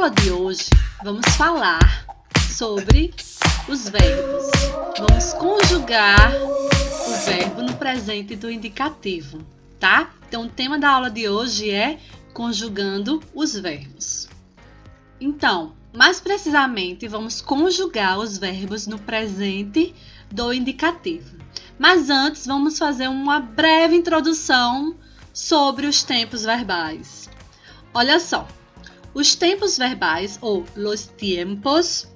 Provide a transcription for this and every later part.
aula de hoje, vamos falar sobre os verbos. Vamos conjugar o verbo no presente do indicativo, tá? Então, o tema da aula de hoje é conjugando os verbos. Então, mais precisamente, vamos conjugar os verbos no presente do indicativo. Mas antes, vamos fazer uma breve introdução sobre os tempos verbais. Olha só, os tempos verbais, ou los tiempos,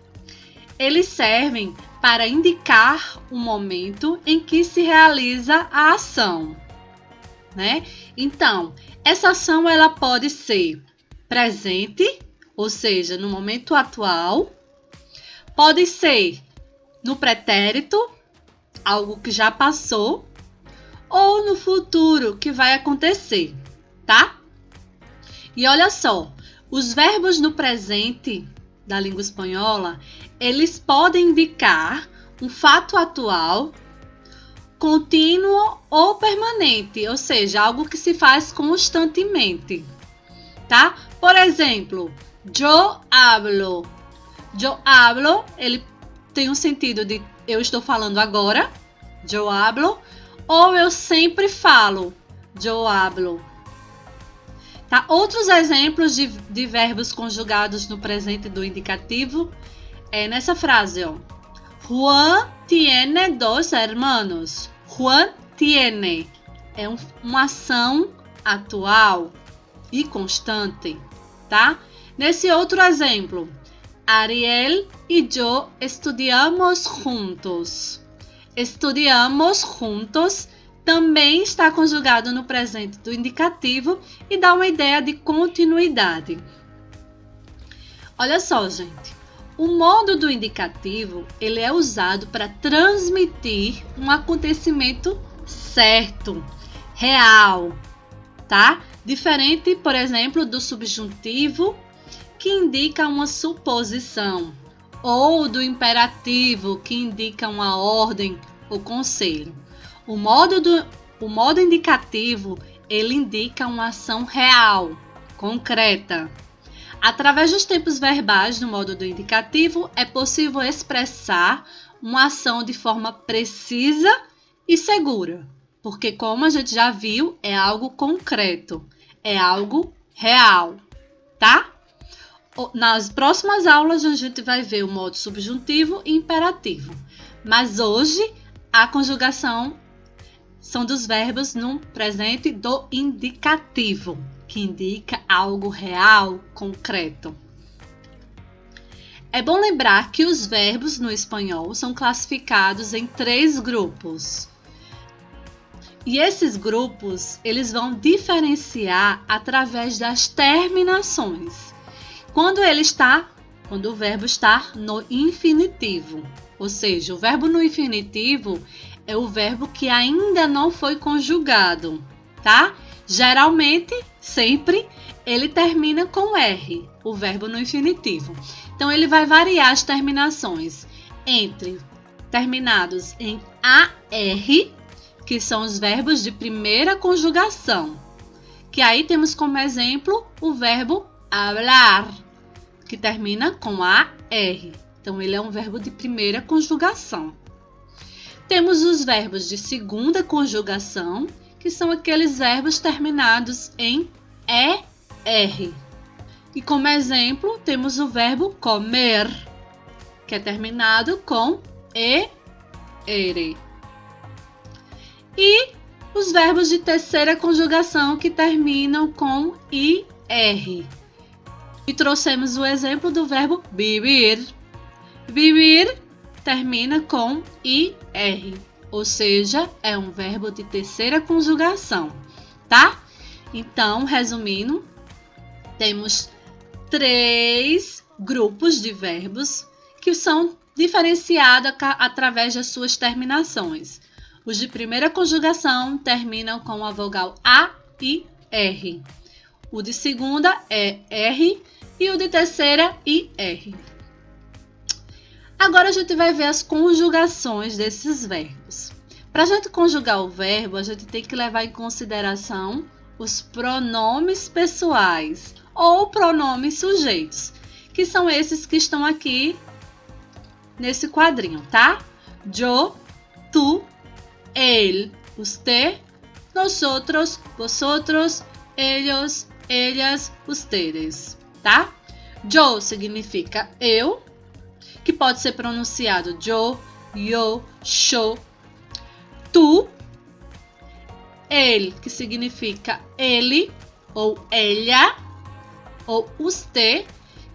eles servem para indicar o momento em que se realiza a ação, né? Então, essa ação ela pode ser presente, ou seja, no momento atual, pode ser no pretérito, algo que já passou, ou no futuro, que vai acontecer, tá? E olha só, os verbos no presente da língua espanhola, eles podem indicar um fato atual, contínuo ou permanente, ou seja, algo que se faz constantemente, tá? Por exemplo, yo hablo. Yo hablo, ele tem um sentido de eu estou falando agora, yo hablo, ou eu sempre falo, yo hablo. Tá? Outros exemplos de verbos conjugados no presente do indicativo é nessa frase, ó. Juan tiene dos hermanos. Juan tiene é uma ação atual e constante, tá? Nesse outro exemplo, Ariel y yo estudiamos juntos. Estudiamos juntos também está conjugado no presente do indicativo e dá uma ideia de continuidade. Olha só, gente. O modo do indicativo, ele é usado para transmitir um acontecimento certo, real, tá? Diferente, por exemplo, do subjuntivo, que indica uma suposição, ou do imperativo, que indica uma ordem ou conselho. O modo indicativo, ele indica uma ação real, concreta. Através dos tempos verbais no modo do indicativo, é possível expressar uma ação de forma precisa e segura, porque, como a gente já viu, é algo concreto, é algo real, tá? Nas próximas aulas, a gente vai ver o modo subjuntivo e imperativo, mas hoje a conjugação são dos verbos no presente do indicativo, que indica algo real, concreto. É bom lembrar que os verbos no espanhol são classificados em 3 grupos. E esses grupos, eles vão diferenciar através das terminações. Quando o verbo está no infinitivo, ou seja, o verbo no infinitivo é o verbo que ainda não foi conjugado, tá? Geralmente, sempre, ele termina com R, o verbo no infinitivo. Então, ele vai variar as terminações entre terminados em AR, que são os verbos de primeira conjugação, que aí temos como exemplo o verbo hablar, que termina com AR. Então, ele é um verbo de primeira conjugação. Temos os verbos de segunda conjugação, que são aqueles verbos terminados em ER. E como exemplo, temos o verbo comer, que é terminado com ER. E os verbos de terceira conjugação, que terminam com IR. E trouxemos o exemplo do verbo vivir. Vivir termina com IR, ou seja, é um verbo de terceira conjugação, tá? Então, resumindo, temos 3 grupos de verbos que são diferenciados através das suas terminações. Os de primeira conjugação terminam com a vogal A e R. O de segunda é R e o de terceira, IR. Agora a gente vai ver as conjugações desses verbos. Para a gente conjugar o verbo, a gente tem que levar em consideração os pronomes pessoais ou pronomes sujeitos, que são esses que estão aqui nesse quadrinho, tá? Yo, tu, él, usted, nosotros, vosotros, ellos, ellas, ustedes, tá? Yo significa eu, que pode ser pronunciado yo, show. Tu, ele, que significa ele ou ella, ou usted,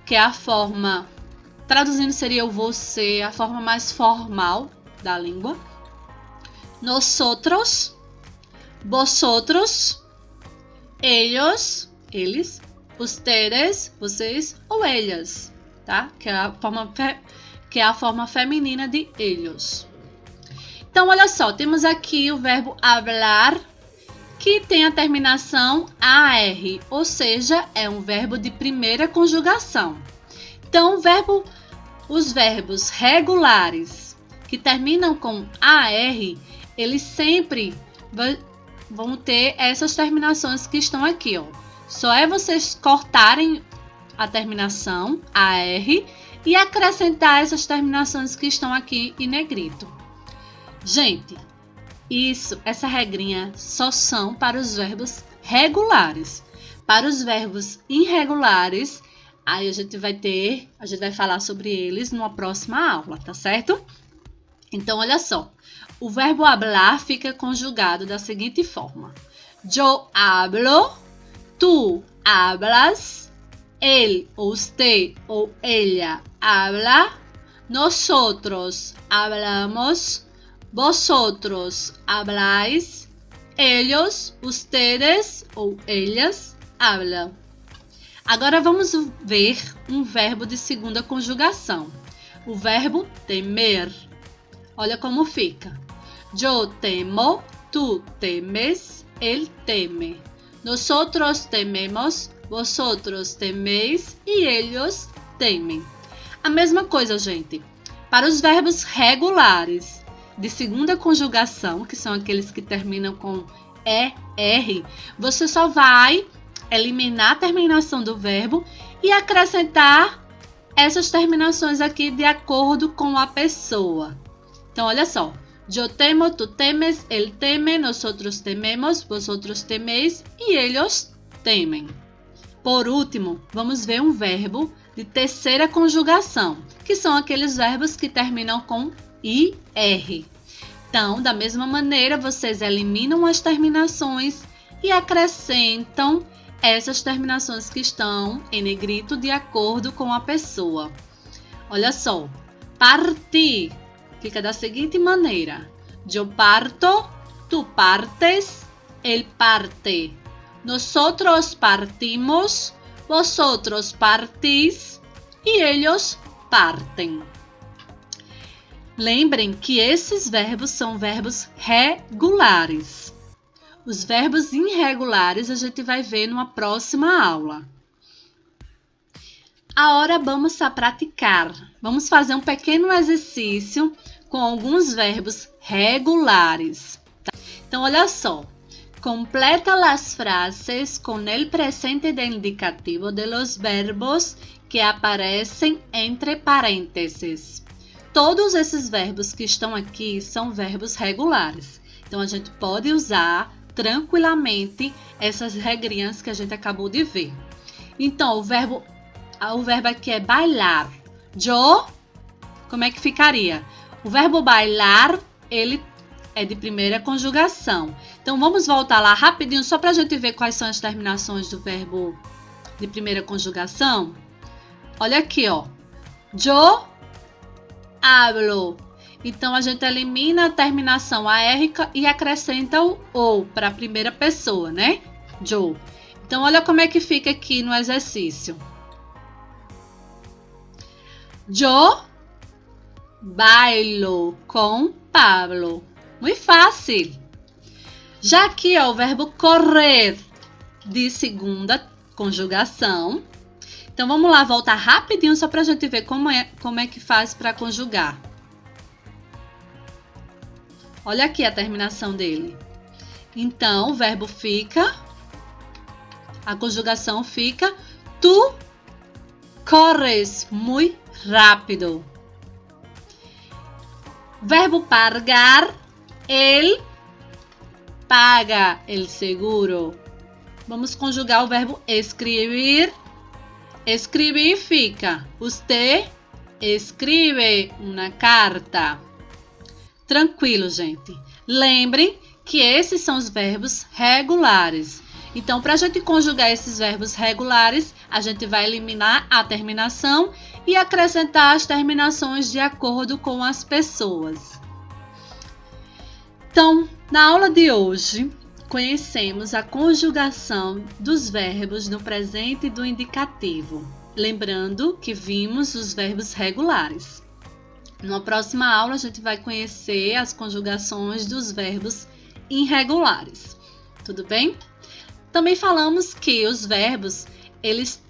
que é a forma, traduzindo seria o você, a forma mais formal da língua. Nosotros, vosotros, ellos, eles, ustedes, vocês, ou ellas, tá? Que é a forma feminina de ellos. Então, olha só, temos aqui o verbo hablar, que tem a terminação AR, ou seja, é um verbo de primeira conjugação. Então, os verbos regulares que terminam com AR, eles sempre vão ter essas terminações que estão aqui, ó. Só é vocês cortarem a terminação AR e acrescentar essas terminações que estão aqui em negrito. Gente, essa regrinha só são para os verbos regulares. Para os verbos irregulares, aí a gente vai falar sobre eles numa próxima aula, tá certo? Então, olha só. O verbo hablar fica conjugado da seguinte forma: yo hablo, tú hablas, él, usted ou ella habla, nosotros hablamos, vosotros habláis, ellos, ustedes ou ellas hablam. Agora vamos ver um verbo de segunda conjugação. O verbo temer. Olha como fica. Yo temo, tú temes, él teme. Nosotros tememos, vosotros temeis e ellos temem. A mesma coisa, gente. Para os verbos regulares de segunda conjugação, que são aqueles que terminam com ER, você só vai eliminar a terminação do verbo e acrescentar essas terminações aqui de acordo com a pessoa. Então, olha só. Yo temo, tú temes, él teme, nosotros tememos, vosotros temeis e ellos temem. Por último, vamos ver um verbo de terceira conjugação, que são aqueles verbos que terminam com IR. Então, da mesma maneira, vocês eliminam as terminações e acrescentam essas terminações que estão em negrito de acordo com a pessoa. Olha só, partir fica da seguinte maneira: yo parto, tú partes, él parte. Nosotros partimos, vosotros partís e ellos partem. Lembrem que esses verbos são verbos regulares. Os verbos irregulares a gente vai ver numa próxima aula. Agora vamos a praticar. Vamos fazer um pequeno exercício com alguns verbos regulares. Então, olha só. Completa as frases com o presente de indicativo de los verbos que aparecem entre parênteses. Todos esses verbos que estão aqui são verbos regulares. Então, a gente pode usar tranquilamente essas regrinhas que a gente acabou de ver. Então, o verbo aqui é bailar. Yo, como é que ficaria? O verbo bailar, ele é de primeira conjugação. Então, vamos voltar lá rapidinho, só para a gente ver quais são as terminações do verbo de primeira conjugação. Olha aqui, ó. Yo hablo. Então, a gente elimina a terminação AR e acrescenta o ou para a primeira pessoa, né? Yo. Então, olha como é que fica aqui no exercício. Yo bailo com Pablo. Muito fácil. Já aqui, ó, o verbo correr de segunda conjugação. Então, vamos lá voltar rapidinho só para a gente ver como é que faz para conjugar. Olha aqui a terminação dele. Então, o verbo fica, a conjugação fica, tu Corres muy rápido. Verbo pagar, él paga el seguro. Vamos conjugar o verbo escrever. Escrever fica: usted escreve uma carta. Tranquilo, gente. Lembrem que esses são os verbos regulares. Então, para a gente conjugar esses verbos regulares, a gente vai eliminar a terminação e acrescentar as terminações de acordo com as pessoas. Então, na aula de hoje, conhecemos a conjugação dos verbos no presente e do indicativo. Lembrando que vimos os verbos regulares. Na próxima aula, a gente vai conhecer as conjugações dos verbos irregulares. Tudo bem? Também falamos que os verbos, eles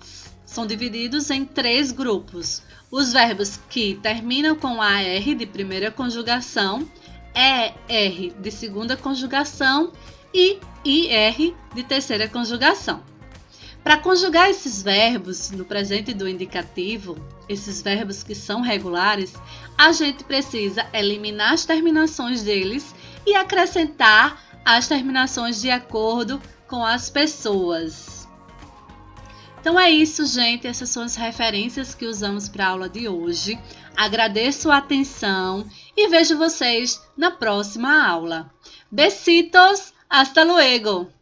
são divididos em 3 grupos. Os verbos que terminam com AR de primeira conjugação, ER de segunda conjugação e IR de terceira conjugação. Para conjugar esses verbos no presente do indicativo, esses verbos que são regulares, a gente precisa eliminar as terminações deles e acrescentar as terminações de acordo com as pessoas. Então é isso, gente. Essas são as referências que usamos para a aula de hoje. Agradeço a atenção e vejo vocês na próxima aula. Besitos, hasta luego!